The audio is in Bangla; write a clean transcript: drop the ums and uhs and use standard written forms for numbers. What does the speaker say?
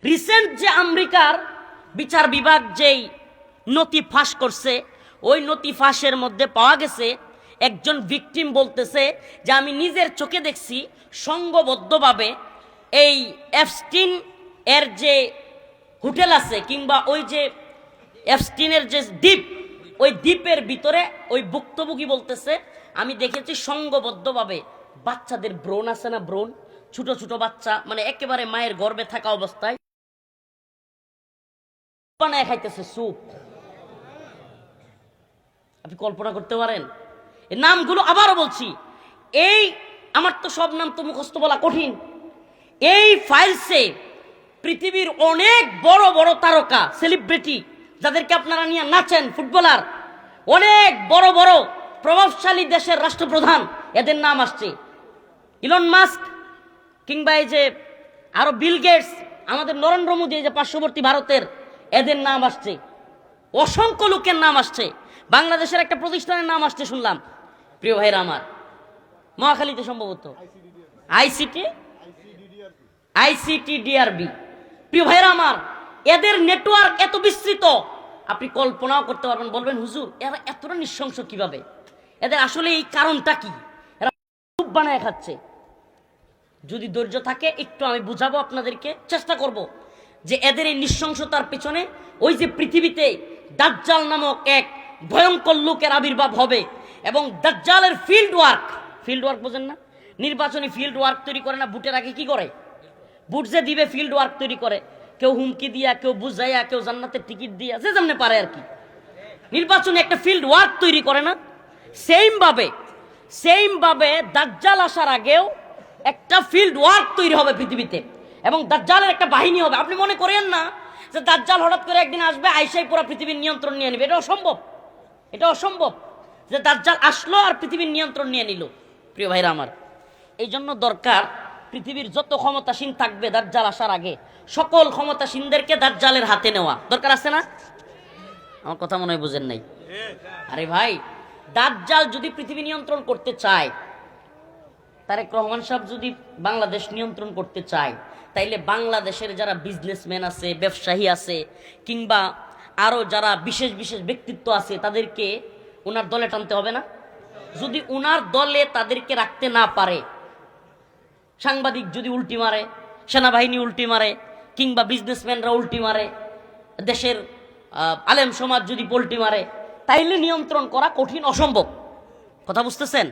রিসেন্ট যে আমেরিকার বিচার বিভাগ যেই নথি ফাঁস করছে, ওই নথি ফাঁসের মধ্যে পাওয়া গেছে একজন ভিকটিম বলতেছে যে আমি নিজের চোখে দেখছি সংঘবদ্ধভাবে এই এপস্টিন এর যে হোটেল আছে কিংবা ওই যে এপস্টিনের যে দ্বীপ, ওই দ্বীপের ভিতরে ওই ভুক্তভোগী বলতেছে আমি দেখেছি সংঘবদ্ধভাবে বাচ্চাদের ব্রণ আছে না, ব্রণ, ছোট ছোট বাচ্চা, মানে একেবারে মায়ের গর্ভে থাকা অবস্থায় বানায় খাইতেছে স্যুপ। আপনি কল্পনা করতে পারেন? এই নামগুলো আবারও বলছি, এই আমার তো সব নাম তো মুখস্থ বলা কঠিন। এই ফাইলসে পৃথিবীর অনেক বড় বড় তারকা, সেলিব্রিটি, যাদেরকে আপনারা নিয়ে নাচেন, ফুটবলার, অনেক বড় বড় প্রভাবশালী দেশের রাষ্ট্রপ্রধান, এদের নাম আসছে। ইলন মাস্ক কিংবা এই যে আরো বিল গেটস, আমাদের নরেন্দ্র মোদী, এই যে পার্শ্ববর্তী ভারতের, এদের নাম আসছে। অসংখ্য লোকের নাম আসছে। বাংলাদেশের একটা প্রতিষ্ঠানের নাম আসছে শুনলাম, প্রিয় ভাইরা আমার, মহাখালীতে সম্ভবত আইসিটিডিআরবি। প্রিয় ভাইরা আমার, এদের নেটওয়ার্ক এত বিস্তৃত আপনি কল্পনাও করতে পারবেন। বলবেন হুজুর এরা এতটা নৃশংস কিভাবে? এদের আসলে এই কারণটা কি? এরা খুব বানায় খাচ্ছে। যদি ধৈর্য থাকে একটু আমি বুঝাবো আপনাদেরকে, চেষ্টা করব যে এদের এই নৃশংসতার পেছনে ওই যে পৃথিবীতে দাজ্জাল নামক এক ভয়ঙ্কর লোকের আবির্ভাব হবে এবং দাজ্জালের ফিল্ড ওয়ার্ক বোঝেন না? নির্বাচনী ফিল্ড ওয়ার্ক তৈরি করে না, ভোটের আগে কি করে? ভোট যে দিবে ফিল্ড ওয়ার্ক তৈরি করে, কেউ হুমকি দিয়া, কেউ বুঝাইয়া, কেউ জান্নাতের টিকিট দিয়া, যে যেমনে পারে আর কি, নির্বাচনী একটা ফিল্ড ওয়ার্ক তৈরি করে না? সেম ভাবে দাজ্জাল আসার আগেও একটা ফিল্ড ওয়ার্ক তৈরি হবে পৃথিবীতে এবং দাজ্জালের একটা বাহিনী হবে। আপনি মনে করেন না যে দাজ্জাল হঠাৎ করে একদিন আসবে, আইসাই পুরো পৃথিবীর নিয়ন্ত্রণ নিয়ে নেবে। এটা অসম্ভব যে দাজ্জাল আসলো আর পৃথিবীর নিয়ন্ত্রণ নিয়ে নিল। প্রিয় ভাইরা আমার, এই জন্য দরকার পৃথিবীর যত ক্ষমতাসীন থাকবে দাজ্জাল আসার আগে সকল ক্ষমতাসীনদেরকে দাজ্জালের হাতে নেওয়া দরকার আছে না? আমার কথা মনে হয় বুঝেন নাই। আরে ভাই, দাজ্জাল যদি পৃথিবী নিয়ন্ত্রণ করতে চায়, তারেক রহমান সাহেব যদি বাংলাদেশ নিয়ন্ত্রণ করতে চায়, তাইলে বাংলাদেশের যারা বিজনেসম্যান আছে, ব্যবসায়ী আছে, কিংবা আরো যারা বিশেষ বিশেষ ব্যক্তিত্ব আছে, তাদেরকে ওনার দলে টানতে হবে না? যদি ওনার দলে তাদেরকে রাখতে না পারে, সাংবাদিক যদি উল্টি মারে, সেনাবাহিনী উল্টি মারে, কিংবা বিজনেসম্যানরা উল্টি মারে, দেশের আলেম সমাজ যদি পল্টি মারে, তাইলে নিয়ন্ত্রণ করা কঠিন, অসম্ভব। কথা বুঝতেছেন?